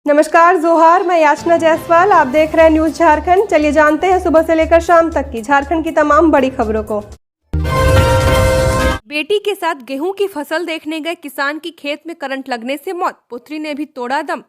नमस्कार जोहार, मैं याचना जायसवाल। आप देख रहे हैं न्यूज झारखंड। चलिए जानते हैं सुबह से लेकर शाम तक की झारखंड की तमाम बड़ी खबरों को। बेटी के साथ गेहूं की फसल देखने गए किसान की खेत में करंट लगने से मौत, पुत्री ने भी तोड़ा दम।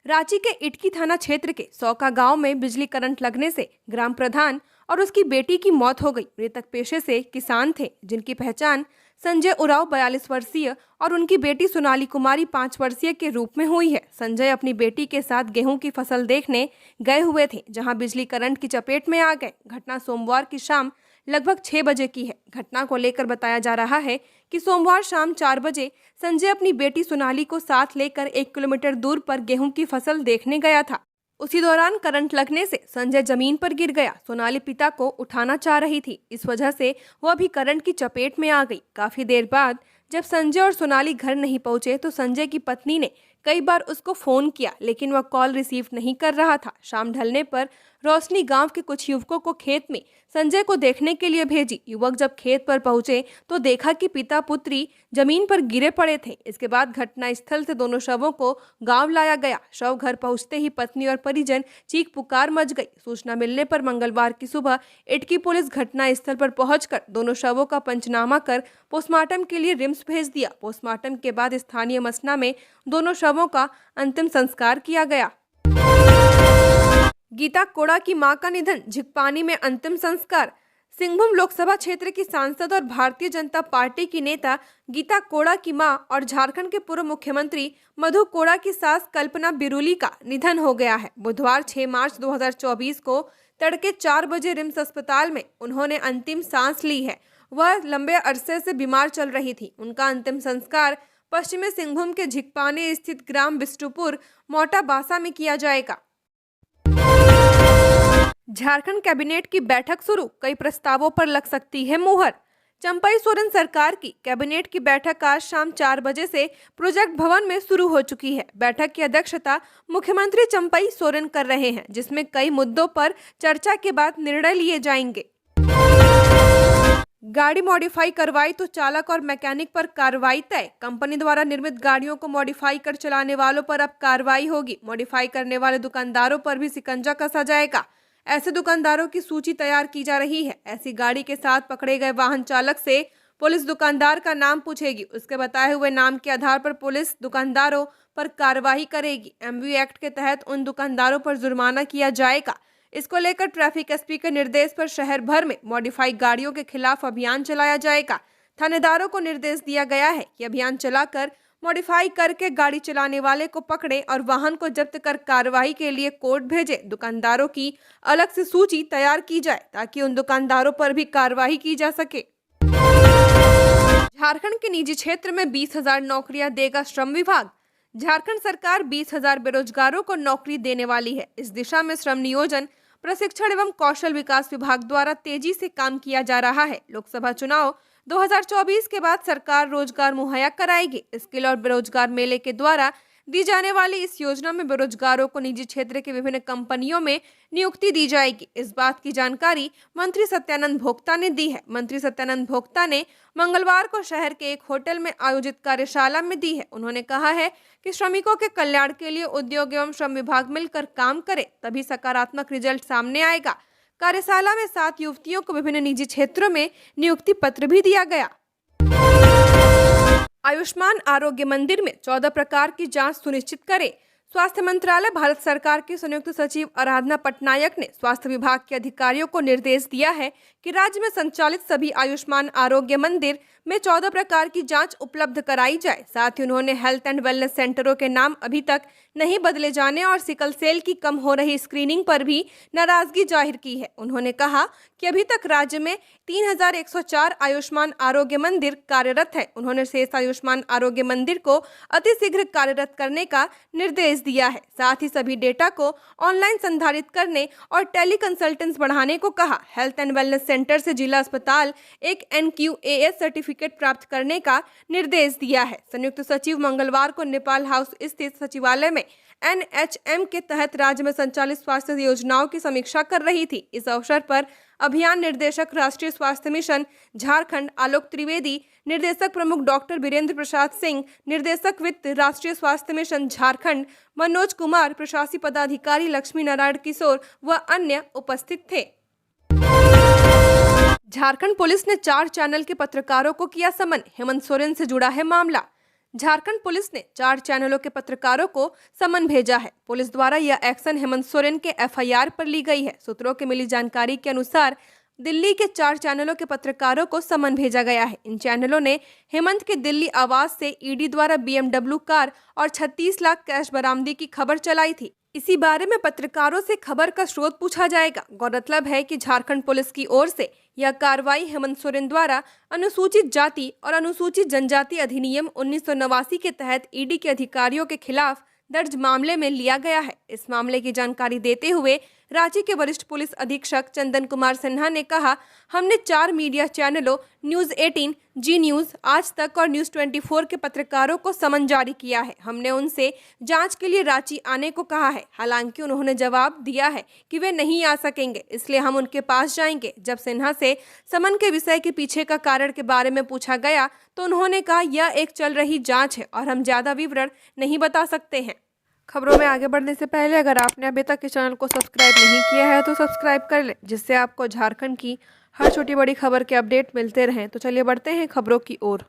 रांची के इटकी थाना क्षेत्र के सौका गांव में बिजली करंट लगने से ग्राम प्रधान और उसकी बेटी की मौत हो गई। मृतक पेशे से किसान थे, जिनकी पहचान संजय उरांव 42 वर्षीय और उनकी बेटी सोनाली कुमारी 5 वर्षीय के रूप में हुई है। संजय अपनी बेटी के साथ गेहूं की फसल देखने गए हुए थे, जहां बिजली करंट की चपेट में आ गए। घटना सोमवार की शाम लगभग 6 बजे की है। घटना को लेकर बताया जा रहा है कि सोमवार शाम 4 बजे संजय अपनी बेटी सोनाली को साथ लेकर 1 किलोमीटर दूर पर गेहूं की फसल देखने गया था। उसी दौरान करंट लगने से संजय जमीन पर गिर गया। सोनाली पिता को उठाना चाह रही थी, इस वजह से वह भी करंट की चपेट में आ गई। काफी देर बाद जब संजय और सोनाली घर नहीं पहुंचे तो संजय की पत्नी ने कई बार उसको फोन किया, लेकिन वह कॉल रिसीव नहीं कर रहा था। शाम ढलने पर रोशनी गांव के कुछ युवकों को खेत में संजय को देखने के लिए भेजी। युवक जब खेत पर पहुंचे तो देखा कि पिता पुत्री जमीन पर गिरे पड़े थे। इसके बाद घटनास्थल से दोनों शवों को गांव लाया गया। शव घर पहुंचते ही पत्नी और परिजन चीख पुकार मच गई। सूचना मिलने पर मंगलवार की सुबह इटकी पुलिस घटनास्थल पर पहुंचकर दोनों शवों का पंचनामा कर पोस्टमार्टम के लिए रिम्स भेज दिया। पोस्टमार्टम के बाद स्थानीय मसना में दोनों शवों का अंतिम संस्कार किया गया। गीता कोड़ा की मां का निधन, झिकपानी में अंतिम संस्कार। सिंहभूम लोकसभा क्षेत्र की सांसद और भारतीय जनता पार्टी की नेता गीता कोड़ा की मां और झारखंड के पूर्व मुख्यमंत्री मधु कोड़ा की सास कल्पना बिरुली का निधन हो गया है। बुधवार 6 मार्च 2024 को तड़के 4 बजे रिम्स अस्पताल में उन्होंने अंतिम सांस ली है। वह लंबे अरसे से बीमार चल रही थी। उनका अंतिम संस्कार पश्चिमी सिंहभूम के झिकपानी स्थित ग्राम बिष्टुपुर मोटा बासा में किया जाएगा। झारखंड कैबिनेट की बैठक शुरू, कई प्रस्तावों पर लग सकती है मुहर। चंपई सोरेन सरकार की कैबिनेट की बैठक आज शाम 4 बजे से प्रोजेक्ट भवन में शुरू हो चुकी है। बैठक की अध्यक्षता मुख्यमंत्री चंपई सोरेन कर रहे हैं, जिसमें कई मुद्दों पर चर्चा के बाद निर्णय लिए जाएंगे। गाड़ी मॉडिफाई करवाई तो चालक और मैकेनिक पर कार्रवाई तय। कंपनी द्वारा निर्मित गाड़ियों को मॉडिफाई कर चलाने वालों पर अब कार्रवाई होगी। मॉडिफाई करने वाले दुकानदारों पर भी शिकंजा कसा जाएगा। ऐसे दुकानदारों की सूची तैयार की जा रही है। ऐसी गाड़ी के साथ पकड़े गए वाहन चालक से पुलिस दुकानदार का नाम पूछेगी। उसके बताए हुए नाम के आधार पर पुलिस दुकानदारों पर कार्रवाई करेगी। एमवी एक्ट के तहत उन दुकानदारों पर जुर्माना किया जाएगा। इसको लेकर ट्रैफिक एसपी के निर्देश पर शहर भर में मॉडिफाई गाड़ियों के खिलाफ अभियान चलाया जाएगा। थानेदारों को निर्देश दिया गया है कि अभियान चलाकर मॉडिफाई करके गाड़ी चलाने वाले को पकड़े और वाहन को जब्त कर कार्रवाई के लिए कोर्ट भेजे। दुकानदारों की अलग से सूची तैयार की जाए ताकि उन दुकानदारों पर भी कार्रवाई की जा सके। झारखंड के निजी क्षेत्र में 20,000 नौकरियां देगा श्रम विभाग। झारखंड सरकार 20,000 बेरोजगारों को नौकरी देने वाली है। इस दिशा में श्रम नियोजन, प्रशिक्षण एवं कौशल विकास विभाग द्वारा तेजी से काम किया जा रहा है। लोकसभा चुनाव 2024 के बाद सरकार रोजगार मुहैया कराएगी। स्किल और बेरोजगार मेले के द्वारा दी जाने वाली इस योजना में बेरोजगारों को निजी क्षेत्र के विभिन्न कंपनियों में नियुक्ति दी जाएगी। इस बात की जानकारी मंत्री सत्यानंद भोक्ता ने दी है। मंत्री सत्यानंद भोक्ता ने मंगलवार को शहर के एक होटल में आयोजित कार्यशाला में दी है। उन्होंने कहा है कि श्रमिकों के कल्याण के लिए उद्योग एवं श्रम विभाग मिलकर काम करे, तभी सकारात्मक रिजल्ट सामने आएगा। कार्यशाला में 7 युवतियों को विभिन्न निजी क्षेत्रों में नियुक्ति पत्र भी दिया गया। आयुष्मान आरोग्य मंदिर में 14 प्रकार की जांच सुनिश्चित करे। स्वास्थ्य मंत्रालय भारत सरकार की संयुक्त सचिव आराधना पटनायक ने स्वास्थ्य विभाग के अधिकारियों को निर्देश दिया है कि राज्य में संचालित सभी आयुष्मान आरोग्य मंदिर में 14 प्रकार की जांच उपलब्ध कराई जाए। साथ ही उन्होंने हेल्थ एंड वेलनेस सेंटरों के नाम अभी तक नहीं बदले जाने और सिकल सेल की कम हो रही स्क्रीनिंग पर भी नाराजगी जाहिर की है। उन्होंने कहा कि अभी तक राज्य में 3,104 आयुष्मान आरोग्य मंदिर कार्यरत है। उन्होंने शेष आयुष्मान आरोग्य मंदिर को अतिशीघ्र कार्यरत करने का निर्देश दिया है। साथ ही सभी डेटा को ऑनलाइन संधारित करने और टेली कंसल्टेंस बढ़ाने को कहा। हेल्थ एंड वेलनेस सेंटर से जिला अस्पताल एक NQAS सर्टिफिकेट प्राप्त करने का निर्देश दिया है। संयुक्त सचिव मंगलवार को नेपाल हाउस स्थित सचिवालय में NHM के तहत राज्य में संचालित स्वास्थ्य योजनाओं की समीक्षा कर रही थी। इस अवसर पर अभियान निर्देशक राष्ट्रीय स्वास्थ्य मिशन झारखंड आलोक त्रिवेदी निर्देशक प्रमुख डॉक्टर वीरेंद्र प्रसाद सिंह, निर्देशक वित्त राष्ट्रीय स्वास्थ्य मिशन झारखंड मनोज कुमार, प्रशासकीय पदाधिकारी लक्ष्मी नारायण किशोर व अन्य उपस्थित थे। झारखंड पुलिस ने 4 चैनल के पत्रकारों को किया समन, हेमंत सोरेन से जुड़ा है मामला। झारखंड पुलिस ने 4 चैनलों के पत्रकारों को समन भेजा है। पुलिस द्वारा यह एक्शन हेमंत सोरेन के एफआईआर पर ली गई है। सूत्रों के मिली जानकारी के अनुसार दिल्ली के 4 चैनलों के पत्रकारों को समन भेजा गया है। इन चैनलों ने हेमंत के दिल्ली आवास से ईडी द्वारा BMW कार और 36 लाख कैश बरामदी की खबर चलाई थी। इसी बारे में पत्रकारों से खबर का स्रोत पूछा जाएगा। गौरतलब है कि झारखंड पुलिस की ओर से यह कार्रवाई हेमंत सोरेन द्वारा अनुसूचित जाति और अनुसूचित जनजाति अधिनियम 1989 के तहत ईडी के अधिकारियों के खिलाफ दर्ज मामले में लिया गया है। इस मामले की जानकारी देते हुए रांची के वरिष्ठ पुलिस अधीक्षक चंदन कुमार सिन्हा ने कहा, हमने 4 मीडिया चैनलों न्यूज 18, जी न्यूज, आज तक और न्यूज 24 के पत्रकारों को समन जारी किया है। हमने उनसे जांच के लिए रांची आने को कहा है। हालांकि उन्होंने जवाब दिया है कि वे नहीं आ सकेंगे, इसलिए हम उनके पास जाएंगे। जब सिन्हा से समन के विषय के पीछे का कारण के बारे में पूछा गया तो उन्होंने कहा, यह एक चल रही जाँच है और हम ज्यादा विवरण नहीं बता सकते हैं। खबरों में आगे बढ़ने से पहले अगर आपने अभी तक इस चैनल को सब्सक्राइब नहीं किया है तो सब्सक्राइब कर लें, जिससे आपको झारखंड की हर छोटी बड़ी खबर के अपडेट मिलते रहें। तो चलिए बढ़ते हैं खबरों की ओर।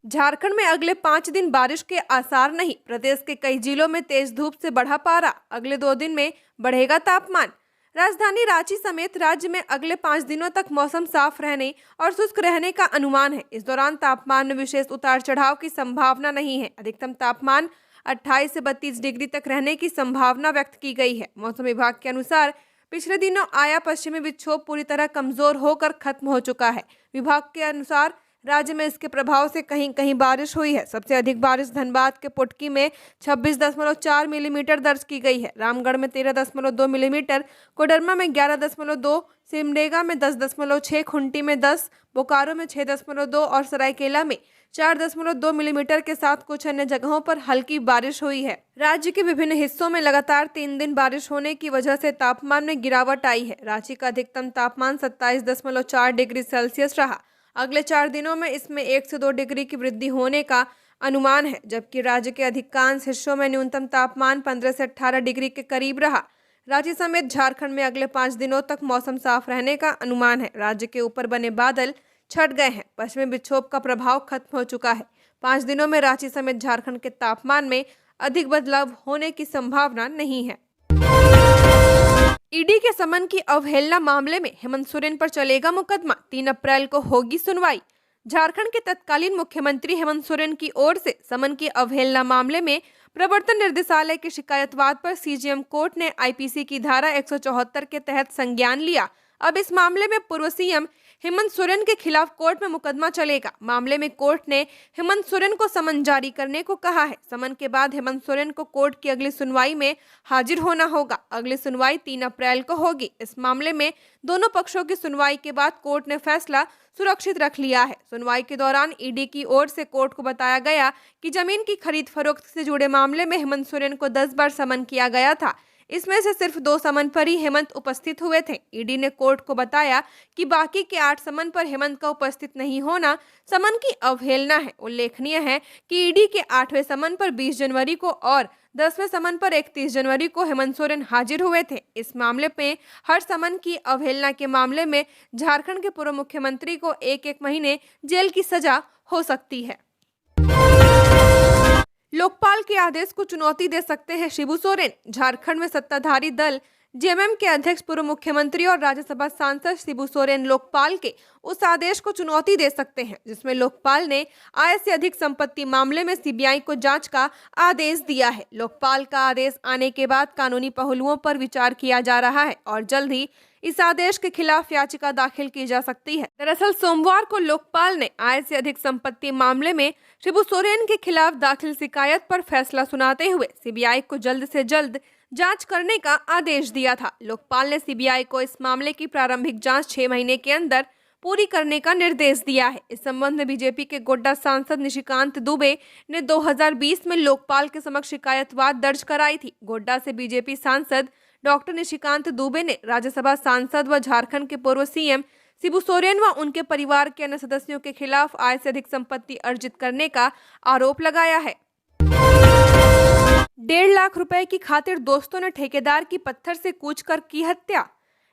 झारखंड में अगले 5 दिन बारिश के आसार नहीं। प्रदेश के कई जिलों में तेज धूप से बढ़ा पारा। अगले 2 दिन में बढ़ेगा तापमान। राजधानी रांची समेत राज्य में अगले 5 दिनों तक मौसम साफ रहने और शुष्क रहने का अनुमान है। इस दौरान तापमान में विशेष उतार चढ़ाव की संभावना नहीं है। अधिकतम तापमान 28 से 32 डिग्री तक रहने की संभावना व्यक्त की गई है। मौसम विभाग के अनुसार पिछले दिनों आया पश्चिमी विक्षोभ पूरी तरह कमजोर होकर खत्म हो चुका है। विभाग के अनुसार राज्य में इसके प्रभाव से कहीं कहीं बारिश हुई है। सबसे अधिक बारिश धनबाद के पुटकी में 26.4 मिलीमीटर दर्ज की गई है। रामगढ़ में 13.2 मिलीमीटर, कोडरमा में 11.2, सिमडेगा में 10.6, खुंटी में 10, बोकारो में 6.2 और सरायकेला में 4.2 मिलीमीटर के साथ कुछ अन्य जगहों पर हल्की बारिश हुई है। राज्य के विभिन्न हिस्सों में लगातार 3 दिन बारिश होने की वजह से तापमान में गिरावट आई है। रांची का अधिकतम तापमान 27.4 डिग्री सेल्सियस रहा। अगले 4 दिनों में इसमें 1 से 2 डिग्री की वृद्धि होने का अनुमान है, जबकि राज्य के अधिकांश हिस्सों में न्यूनतम तापमान 15 से 18 डिग्री के करीब रहा। रांची समेत झारखंड में अगले 5 दिनों तक मौसम साफ रहने का अनुमान है। राज्य के ऊपर बने बादल छट गए हैं। पश्चिमी विक्षोभ का प्रभाव खत्म हो चुका है। 5 दिनों में रांची समेत झारखंड के तापमान में अधिक बदलाव होने की संभावना नहीं है। ईडी के समन की अवहेलना मामले में हेमंत सोरेन पर चलेगा मुकदमा। 3 अप्रैल को होगी सुनवाई। झारखंड के तत्कालीन मुख्यमंत्री हेमंत सोरेन की ओर से समन की अवहेलना मामले में प्रवर्तन निर्देशालय के शिकायतवाद पर सीजेएम कोर्ट ने आईपीसी की धारा 174 के तहत संज्ञान लिया। अब इस मामले में पूर्व सीएम हेमंत सोरेन के खिलाफ कोर्ट में मुकदमा चलेगा। मामले में कोर्ट ने हेमंत सोरेन को समन जारी करने को कहा है। समन के बाद हेमंत सोरेन को कोर्ट की अगली सुनवाई में हाजिर होना होगा। अगली सुनवाई 3 अप्रैल को होगी। इस मामले में दोनों पक्षों की सुनवाई के बाद कोर्ट ने फैसला सुरक्षित रख लिया है। सुनवाई के दौरान ईडी की ओर से कोर्ट को बताया गया कि जमीन की खरीद फरोख्त से जुड़े मामले में हेमंत सोरेन को 10 बार समन किया गया था। इसमें से सिर्फ 2 समन पर ही हेमंत उपस्थित हुए थे। ईडी ने कोर्ट को बताया कि बाकी के 8 समन पर हेमंत का उपस्थित नहीं होना समन की अवहेलना है। उल्लेखनीय है कि ईडी के 8वें समन पर 20 जनवरी को और 10वें समन पर 31 जनवरी को हेमंत सोरेन हाजिर हुए थे। इस मामले में हर समन की अवहेलना के मामले में झारखंड के पूर्व मुख्यमंत्री को 1-1 महीने जेल की सजा हो सकती है। लोकपाल के आदेश को चुनौती दे सकते हैं शिबू सोरेन। झारखंड में सत्ताधारी दल जेएमएम के अध्यक्ष पूर्व मुख्यमंत्री और राज्यसभा सांसद शिबू सोरेन लोकपाल के उस आदेश को चुनौती दे सकते हैं जिसमें लोकपाल ने आय से अधिक संपत्ति मामले में सीबीआई को जांच का आदेश दिया है। लोकपाल का आदेश आने के बाद कानूनी पहलुओं पर विचार किया जा रहा है और जल्द ही इस आदेश के खिलाफ याचिका दाखिल की जा सकती है। दरअसल सोमवार को लोकपाल ने आय से अधिक संपत्ति मामले में शिबू सोरेन के खिलाफ दाखिल शिकायत पर फैसला सुनाते हुए सीबीआई को जल्द से जल्द जांच करने का आदेश दिया था। लोकपाल ने सीबीआई को इस मामले की प्रारंभिक जांच 6 महीने के अंदर पूरी करने का निर्देश दिया है। इस संबंध में बीजेपी के गोड्डा सांसद निशिकांत दुबे ने 2020 में लोकपाल के समक्ष शिकायतवाद दर्ज कराई थी। गोड्डा से बीजेपी सांसद डॉक्टर निशिकांत दुबे ने राज्यसभा सांसद व झारखंड के पूर्व सीएम शिबू सोरेन व उनके परिवार के अन्य सदस्यों के खिलाफ आय से अधिक संपत्ति अर्जित करने का आरोप लगाया है। 1.5 लाख रुपए की खातिर दोस्तों ने ठेकेदार की पत्थर से कूचकर की हत्या।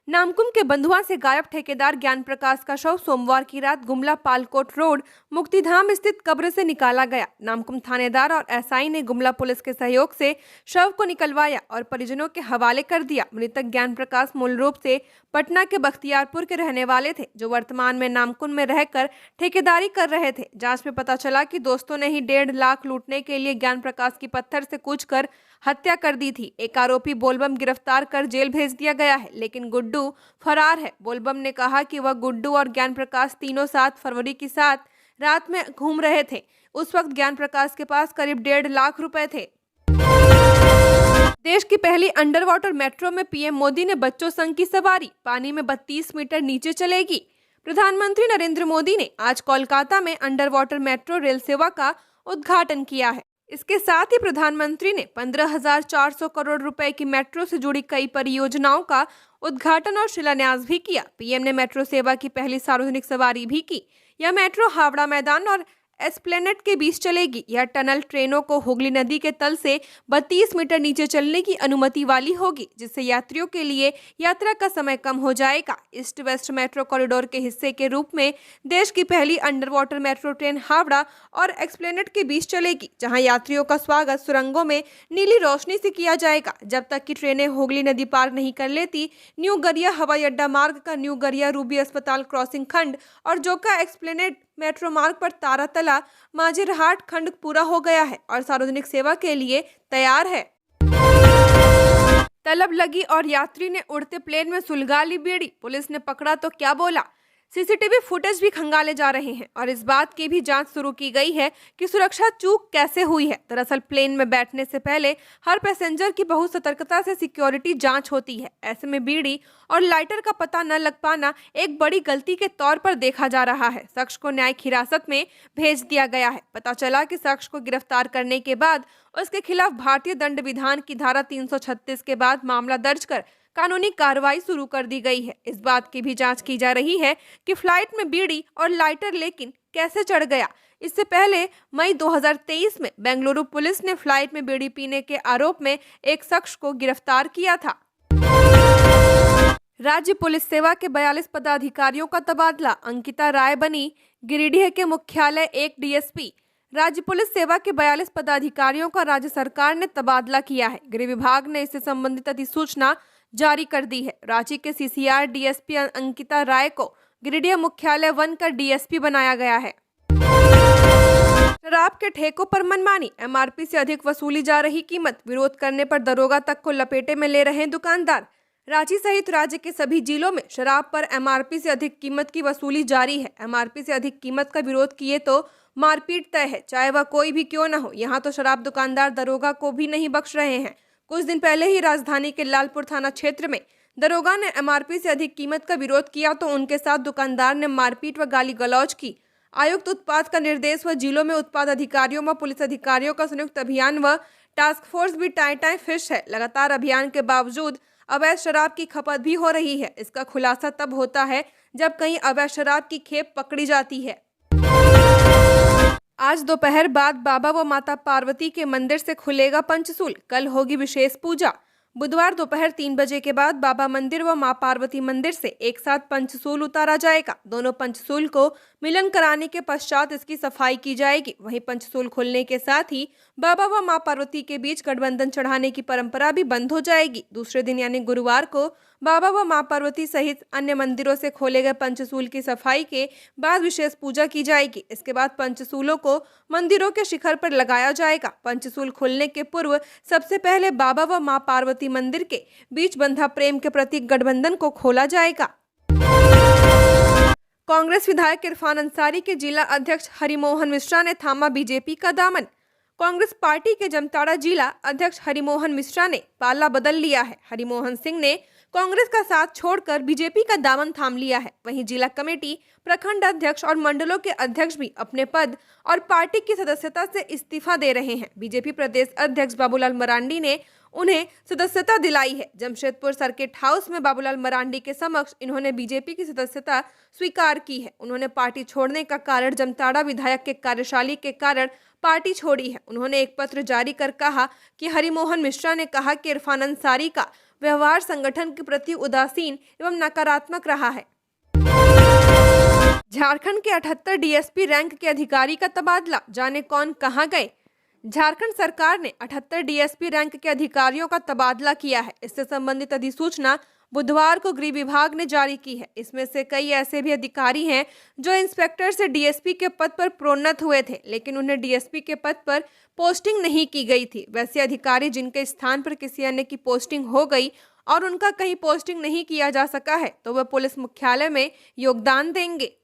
नामकुम के बंधुआ से गायब ठेकेदार ज्ञान प्रकाश का शव सोमवार की रात गुमला पालकोट रोड मुक्तिधाम स्थित कब्र से निकाला गया। नामकुम थानेदार और एसआई ने गुमला पुलिस के सहयोग से शव को निकलवाया और परिजनों के हवाले कर दिया। मृतक ज्ञान प्रकाश मूल रूप से पटना के बख्तियारपुर के रहने वाले थे, जो वर्तमान में नामकुम में रहकर ठेकेदारी कर रहे थे। जांच में पता चला कि दोस्तों ने ही 1.5 लाख लूटने के लिए ज्ञान प्रकाश की पत्थर से कूचकर हत्या कर दी थी। एक आरोपी बोलबम गिरफ्तार कर जेल भेज दिया गया है, लेकिन गुड्डू फरार है। बोलबम ने कहा कि वह गुड्डू और ज्ञान प्रकाश तीनों 7 फरवरी की साथ रात में घूम रहे थे। उस वक्त ज्ञान प्रकाश के पास करीब 1.5 लाख रुपए थे। देश की पहली अंडर वाटर मेट्रो में पीएम मोदी ने बच्चों संग की सवारी, पानी में 32 मीटर नीचे चलेगी। प्रधानमंत्री नरेंद्र मोदी ने आज कोलकाता में अंडर वाटर मेट्रो रेल सेवा का उद्घाटन किया है। इसके साथ ही प्रधानमंत्री ने 15,400 करोड़ रुपए की मेट्रो से जुड़ी कई परियोजनाओं का उद्घाटन और शिलान्यास भी किया। पीएम ने मेट्रो सेवा की पहली सार्वजनिक सवारी भी की। यह मेट्रो हावड़ा मैदान और एस्प्लेनेड के बीच चलेगी। यह टनल ट्रेनों को हुगली नदी के तल से 32 मीटर नीचे चलने की अनुमति वाली होगी, जिससे यात्रियों के लिए यात्रा का समय कम हो जाएगा। ईस्ट वेस्ट मेट्रो कॉरिडोर के हिस्से के रूप में देश की पहली under water metro train Howrah और एस्प्लेनेड के बीच चलेगी, जहां यात्रियों का स्वागत सुरंगों में नीली रोशनी से किया जाएगा। जब तक कि ट्रेनें हुगली नदी पार नहीं कर लेती, न्यू गरिया हवाई अड्डा मार्ग का न्यू गरिया रूबी अस्पताल क्रॉसिंग खंड और जोका एक्सप्लेनेड मेट्रो मार्ग पर तारातला माजिरहाट खंड पूरा हो गया है और सार्वजनिक सेवा के लिए तैयार है। तलब लगी और यात्री ने उड़ते प्लेन में सुलगा ली बीड़ी, पुलिस ने पकड़ा तो क्या बोला। सीसीटीवी फुटेज भी खंगाले जा रहे हैं और इस बात की भी जांच शुरू की गई है कि सुरक्षा चूक कैसे हुई है। दरअसल प्लेन में बैठने से पहले हर पैसेंजर की बहुत सतर्कता से सिक्योरिटी जांच होती है। ऐसे में बीड़ी और लाइटर का पता न लग पाना एक बड़ी गलती के तौर पर देखा जा रहा है। शख्स को न्यायिक हिरासत में भेज दिया गया है। पता चला कि शख्स को गिरफ्तार करने के बाद उसके खिलाफ भारतीय दंड विधान की धारा 336 के बाद मामला दर्ज कर कानूनी कार्रवाई शुरू कर दी गई है। इस बात की भी जांच की जा रही है कि फ्लाइट में बीड़ी और लाइटर लेकिन कैसे चढ़ गया। इससे पहले मई 2023 में बेंगलुरु पुलिस ने फ्लाइट में बीड़ी पीने के आरोप में एक शख्स को गिरफ्तार किया था। राज्य पुलिस सेवा के 42 पदाधिकारियों का तबादला, अंकिता राय बनी गिरिडीह के मुख्यालय 1 डीएसपी। राज्य पुलिस सेवा के 42 पदाधिकारियों का राज्य सरकार ने तबादला किया है। गृह विभाग ने इससे संबंधित अधिसूचना जारी कर दी है। रांची के सीसीआर डीएसपी अंकिता राय को गिरिडीह मुख्यालय 1 का डीएसपी बनाया गया है। शराब के ठेकों पर मनमानी, एमआरपी से अधिक वसूली जा रही कीमत, विरोध करने पर दरोगा तक को लपेटे में ले रहे दुकानदार। रांची सहित राज्य के सभी जिलों में शराब पर एमआरपी से अधिक कीमत की वसूली जारी है। एमआरपी से अधिक कीमत का विरोध किए तो मारपीट तय है, चाहे वह कोई भी क्यों न हो। यहाँ तो शराब दुकानदार दरोगा को भी नहीं बख्श रहे हैं। कुछ दिन पहले ही राजधानी के लालपुर थाना क्षेत्र में दरोगा ने एमआरपी से अधिक कीमत का विरोध किया तो उनके साथ दुकानदार ने मारपीट व गाली गलौज की। आयुक्त उत्पाद का निर्देश व जिलों में उत्पाद अधिकारियों व पुलिस अधिकारियों का संयुक्त अभियान व टास्क फोर्स भी टाई फिश है। लगातार अभियान के बावजूद अवैध शराब की खपत भी हो रही है। इसका खुलासा तब होता है जब कहीं अवैध शराब की खेप पकड़ी जाती है। आज दोपहर बाद बाबा व माता पार्वती के मंदिर से खुलेगा पंचसूल, कल होगी विशेष पूजा। बुधवार दोपहर 3 बजे के बाद बाबा मंदिर व मां पार्वती मंदिर से एक साथ पंचसूल उतारा जाएगा। दोनों पंचसूल को मिलन कराने के पश्चात इसकी सफाई की जाएगी। वहीं पंचसूल खुलने के साथ ही बाबा व मां पार्वती के बीच गठबंधन चढ़ाने की परंपरा भी बंद हो जाएगी। दूसरे दिन यानी गुरुवार को बाबा व मां पार्वती सहित अन्य मंदिरों से खोले गए पंचसूल की सफाई के बाद विशेष पूजा की जाएगी। इसके बाद पंचसूलों को मंदिरों के शिखर पर लगाया जाएगा। पंचसूल खुलने के पूर्व सबसे पहले बाबा व मां पार्वती मंदिर के बीच बंधा प्रेम के प्रतीक गठबंधन को खोला जाएगा। कांग्रेस विधायक इरफान अंसारी के जिला अध्यक्ष हरिमोहन मिश्रा ने थामा बीजेपी का दामन। कांग्रेस पार्टी के जामताड़ा जिला अध्यक्ष हरिमोहन मिश्रा ने पाला बदल लिया है। हरिमोहन सिंह ने कांग्रेस का साथ छोड़कर बीजेपी का दामन थाम लिया है। वहीं जिला कमेटी, प्रखंड अध्यक्ष और मंडलों के अध्यक्ष भी अपने पद और पार्टी की सदस्यता से इस्तीफा दे रहे हैं। बीजेपी प्रदेश अध्यक्ष बाबूलाल मरांडी ने उन्हें सदस्यता दिलाई है। जमशेदपुर सर्किट हाउस में बाबूलाल मरांडी के समक्ष इन्होंने बीजेपी की सदस्यता स्वीकार की है। उन्होंने पार्टी छोड़ने का कारण जमताड़ा विधायक के कार्यशैली के कारण पार्टी छोड़ी है। उन्होंने एक पत्र जारी कर कहा कि हरिमोहन मिश्रा ने कहा कि इरफान अंसारी का व्यवहार संगठन के प्रति उदासीन एवं नकारात्मक रहा है। झारखंड के 78 डीएसपी रैंक के अधिकारी का तबादला, जाने कौन कहां गए। झारखंड सरकार ने 78 डीएसपी रैंक के अधिकारियों का तबादला किया है। इससे संबंधित अधिसूचना बुधवार को गृह विभाग ने जारी की है। इसमें से कई ऐसे भी अधिकारी हैं जो इंस्पेक्टर से डीएसपी के पद पर प्रोन्नत हुए थे, लेकिन उन्हें डीएसपी के पद पर पोस्टिंग नहीं की गई थी। वैसे अधिकारी जिनके स्थान पर किसी अन्य की पोस्टिंग हो गई और उनका कहीं पोस्टिंग नहीं किया जा सका है, तो वह पुलिस मुख्यालय में योगदान देंगे।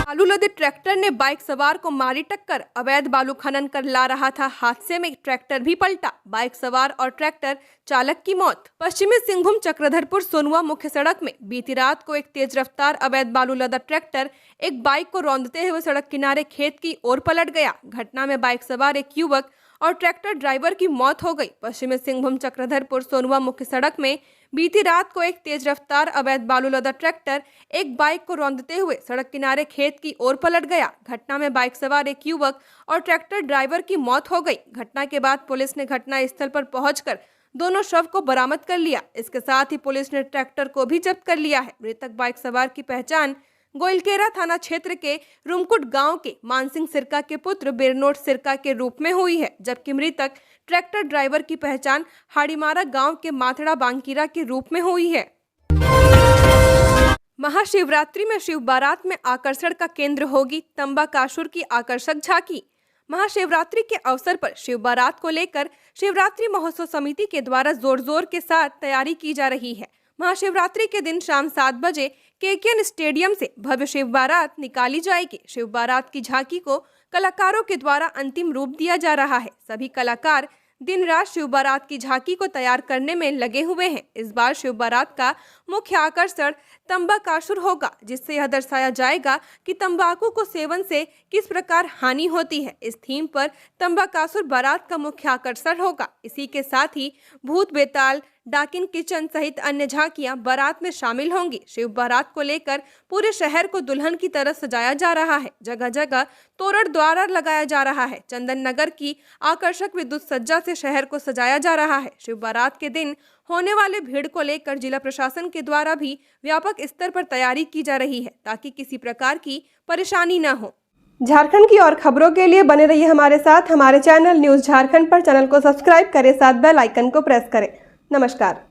बालू लदे ट्रैक्टर ने बाइक सवार को मारी टक्कर, अवैध बालू खनन कर ला रहा था। हादसे में ट्रैक्टर भी पलटा, बाइक सवार और ट्रैक्टर चालक की मौत। पश्चिमी सिंहभूम चक्रधरपुर सोनुआ मुख्य सड़क में बीती रात को एक तेज रफ्तार अवैध बालू लदा ट्रैक्टर एक बाइक को रौंदते हुए सड़क किनारे खेत की ओर पलट गया। घटना में बाइक सवार एक युवक और ट्रैक्टर ड्राइवर की मौत हो गई। पश्चिमी सिंहभूम चक्रधरपुर सोनुआ मुख्य सड़क में बीती रात को एक तेज रफ्तार अवैध बालू लदा ट्रैक्टर एक बाइक को रौंदते हुए सड़क किनारे खेत की ओर पलट गया। घटना में बाइक सवार एक युवक और ट्रैक्टर ड्राइवर की मौत हो गई। घटना के बाद पुलिस ने घटना स्थल पर पहुंचकर दोनों शव को बरामद कर लिया। इसके साथ ही पुलिस ने ट्रैक्टर को भी जब्त कर लिया है। मृतक बाइक सवार की पहचान गोइलकेरा थाना क्षेत्र के रुमकुट गांव के मानसिंह सिरका के पुत्र बिरनोट सिरका के रूप में हुई है, जबकि मृतक ट्रैक्टर ड्राइवर की पहचान हाड़ीमारा गांव के माथड़ा बांकीरा के रूप में हुई है। महाशिवरात्रि में शिव बारात में आकर्षण का केंद्र होगी तंबाकासुर की आकर्षक झांकी। महाशिवरात्रि के अवसर पर शिव बारात को लेकर शिवरात्रि महोत्सव समिति के द्वारा जोर के साथ तैयारी की जा रही है। महाशिवरात्रि के दिन शाम 7 बजे केकेएन स्टेडियम से भव्य शिव बारात निकाली जाएगी। शिव बारात की झांकी को कलाकारों के द्वारा अंतिम रूप दिया जा रहा है। सभी कलाकार दिन रात शिव बारात की झांकी को तैयार करने में लगे हुए हैं। इस बार शिव बारात का मुख्य आकर्षण तंबाकासुर होगा, जिससे यह दर्शाया जाएगा कि तंबाकू को सेवन से किस प्रकार हानि होती है। इस थीम पर तंबाकासुर बारात का मुख्य आकर्षण होगा। इसी के साथ ही भूत बेताल, डाकिन किचन सहित अन्य झांकियां बारात में शामिल होंगी। शिव बारात को लेकर पूरे शहर को दुल्हन की तरह सजाया जा रहा है। जगह जगह तोरण द्वार लगाया जा रहा है। चंदन नगर की आकर्षक विद्युत सज्जा से शहर को सजाया जा रहा है। शिव बारात के दिन होने वाले भीड़ को लेकर जिला प्रशासन के द्वारा भी व्यापक स्तर पर तैयारी की जा रही है, ताकि किसी प्रकार की परेशानी न हो। झारखंड की और खबरों के लिए बने रहिए हमारे साथ। हमारे चैनल न्यूज झारखंड पर चैनल को सब्सक्राइब करें, साथ बेल आइकन को प्रेस करें। नमस्कार।